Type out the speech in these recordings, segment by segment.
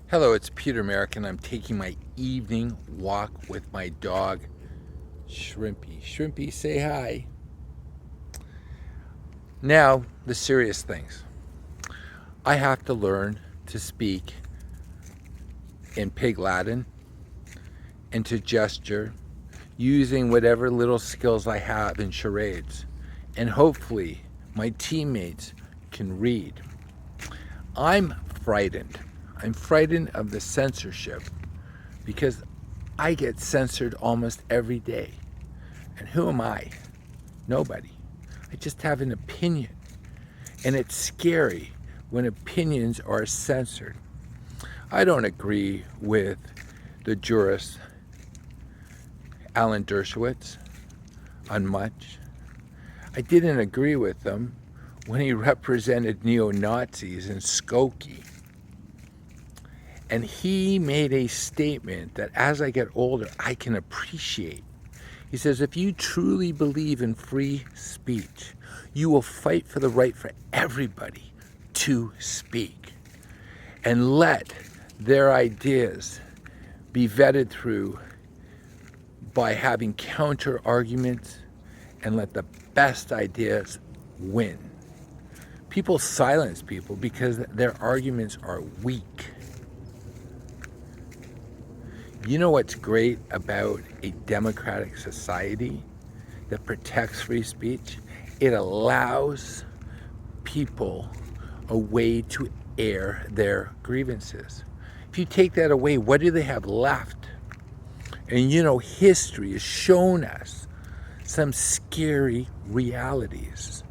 Hello, it's Peter Merrick, and I'm taking my evening walk with my dog, Shrimpy. Shrimpy, say hi. Now, the serious things. I have to learn to speak in Pig Latin and to gesture using whatever little skills I have in charades. And hopefully, my teammates can read. I'm frightened. I'm frightened of the censorship because I get censored almost every day. And who am I? Nobody. I just have an opinion. And it's scary when opinions are censored. I don't agree with the jurist Alan Dershowitz on much. I didn't agree with him when he represented neo-Nazis in Skokie. And he made a statement that as I get older, I can appreciate. He says, if you truly believe in free speech, you will fight for the right for everybody to speak and let their ideas be vetted through by having counter arguments and let the best ideas win. People silence people because their arguments are weak. You know what's great about a democratic society that protects free speech? It allows people a way to air their grievances. If you take that away, what do they have left? And you know, history has shown us some scary realities.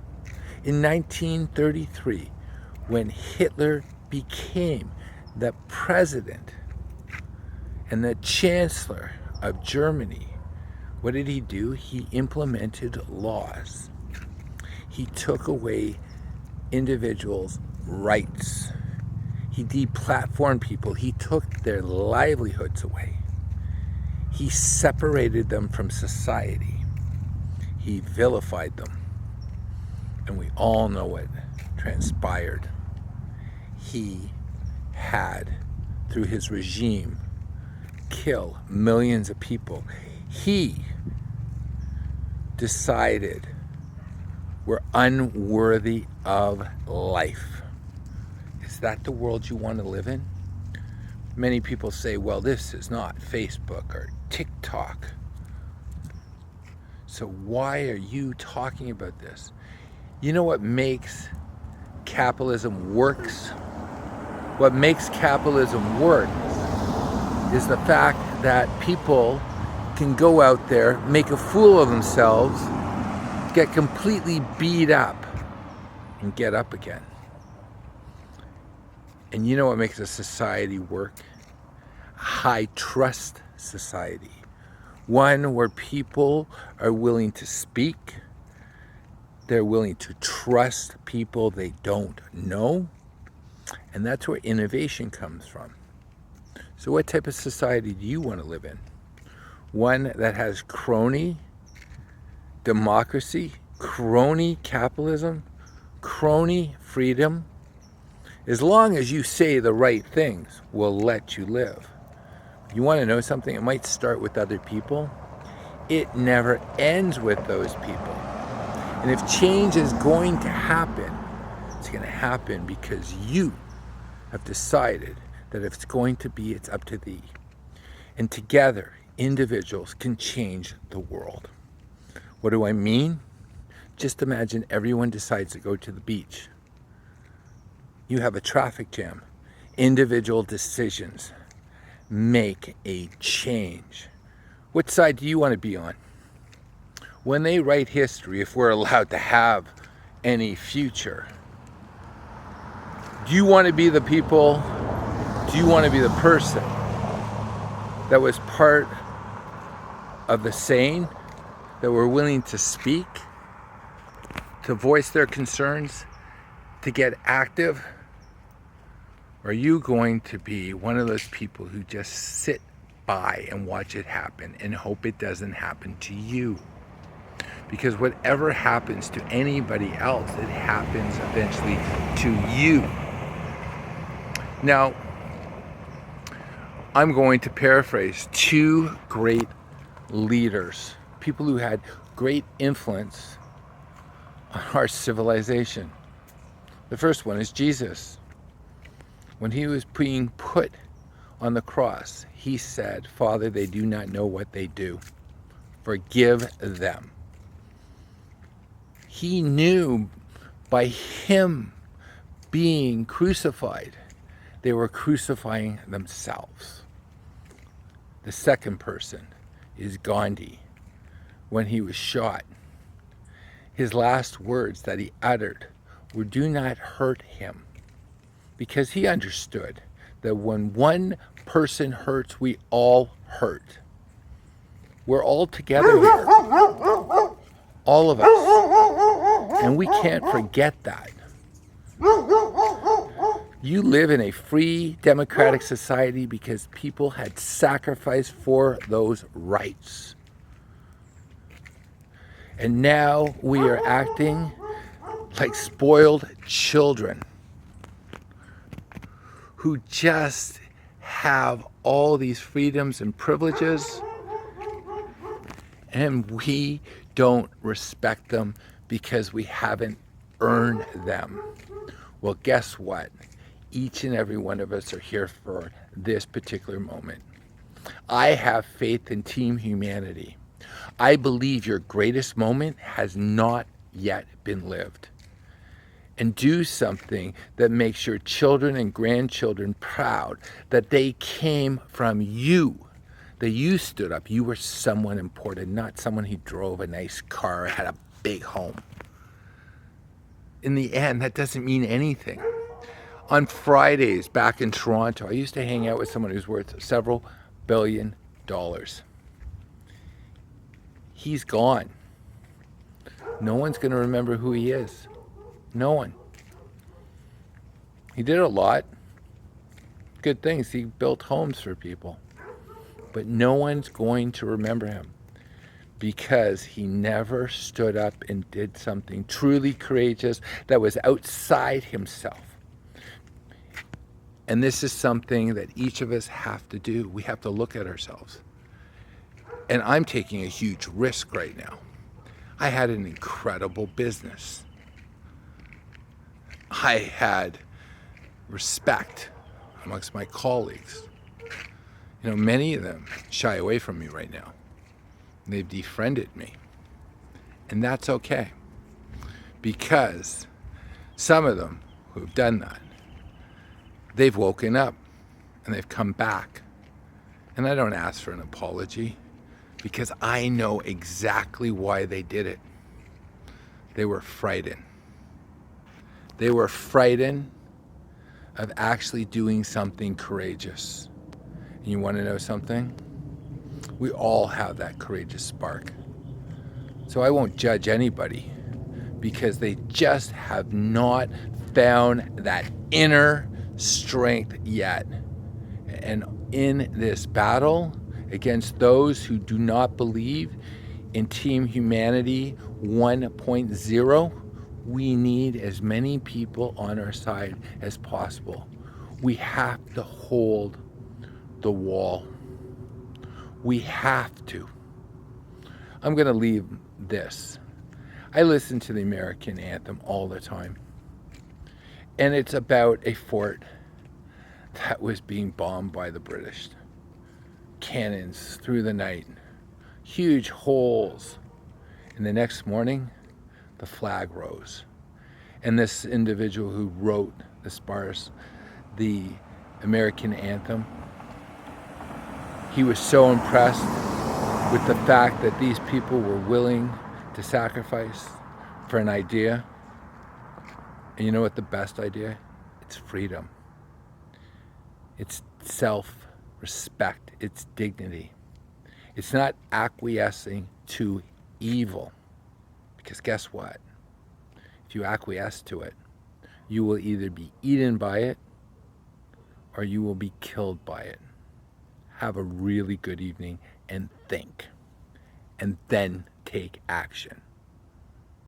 In 1933, when Hitler became the president and the Chancellor of Germany, what did he do? He implemented laws. He took away individuals' rights. He deplatformed people. He took their livelihoods away. He separated them from society. He vilified them. And we all know what transpired. He had, through his regime, kill millions of people. He decided we're unworthy of life. Is that the world you want to live in? Many people say, well, this is not Facebook or TikTok. So why are you talking about this? You know what makes capitalism works? What makes capitalism work is the fact that people can go out there, make a fool of themselves, get completely beat up, and get up again. And you know what makes a society work? A high trust society. One where people are willing to speak, they're willing to trust people they don't know, and that's where innovation comes from. So what type of society do you want to live in? One that has crony democracy, crony capitalism, crony freedom? As long as you say the right things, we'll let you live. You want to know something? It might start with other people. It never ends with those people. And if change is going to happen, it's going to happen because you have decided that if it's going to be, it's up to thee. And together, individuals can change the world. What do I mean? Just imagine everyone decides to go to the beach. You have a traffic jam. Individual decisions make a change. What side do you want to be on? When they write history, if we're allowed to have any future, do you want to be the people? Do you want to be the person that was part of the saying, that were willing to speak, to voice their concerns, to get active? Or are you going to be one of those people who just sit by and watch it happen and hope it doesn't happen to you? Because whatever happens to anybody else, it happens eventually to you. Now, I'm going to paraphrase two great leaders, people who had great influence on our civilization. The first one is Jesus. When he was being put on the cross, he said, "Father, they do not know what they do. Forgive them." He knew by him being crucified, they were crucifying themselves. The second person is Gandhi. When he was shot, his last words that he uttered were, "Do not hurt him," because he understood that when one person hurts, we all hurt. We're all together here, all of us, and we can't forget that. You live in a free, democratic society because people had sacrificed for those rights. And now we are acting like spoiled children who just have all these freedoms and privileges, and we don't respect them because we haven't earned them. Well, guess what? Each and every one of us are here for this particular moment. I have faith in team humanity. I believe your greatest moment has not yet been lived. And do something that makes your children and grandchildren proud that they came from you, that you stood up. You were someone important, not someone who drove a nice car, had a big home. In the end, that doesn't mean anything. On Fridays back in Toronto, I used to hang out with someone who's worth several $billion. He's gone. No one's going to remember who he is. No one. He did a lot. Good things. He built homes for people. But no one's going to remember him because he never stood up and did something truly courageous that was outside himself. And this is something that each of us have to do. We have to look at ourselves. And I'm taking a huge risk right now. I had an incredible business. I had respect amongst my colleagues. You know, many of them shy away from me right now. They've defriended me. And that's okay. Because some of them who have done that, they've woken up and they've come back. And I don't ask for an apology because I know exactly why they did it. They were frightened. They were frightened of actually doing something courageous. And you want to know something? We all have that courageous spark. So I won't judge anybody because they just have not found that inner strength yet. And in this battle against those who do not believe in Team Humanity 1.0, we need as many people on our side as possible. We have to hold the wall. We have to. I'm going to leave this. I listen to the American anthem all the time. And it's about a fort that was being bombed by the British. Cannons through the night. Huge holes. And the next morning, the flag rose. And this individual who wrote the American anthem, he was so impressed with the fact that these people were willing to sacrifice for an idea. And you know what the best idea? It's freedom. It's self-respect. It's dignity. It's not acquiescing to evil. Because guess what? If you acquiesce to it, you will either be eaten by it or you will be killed by it. Have a really good evening and think. And then take action.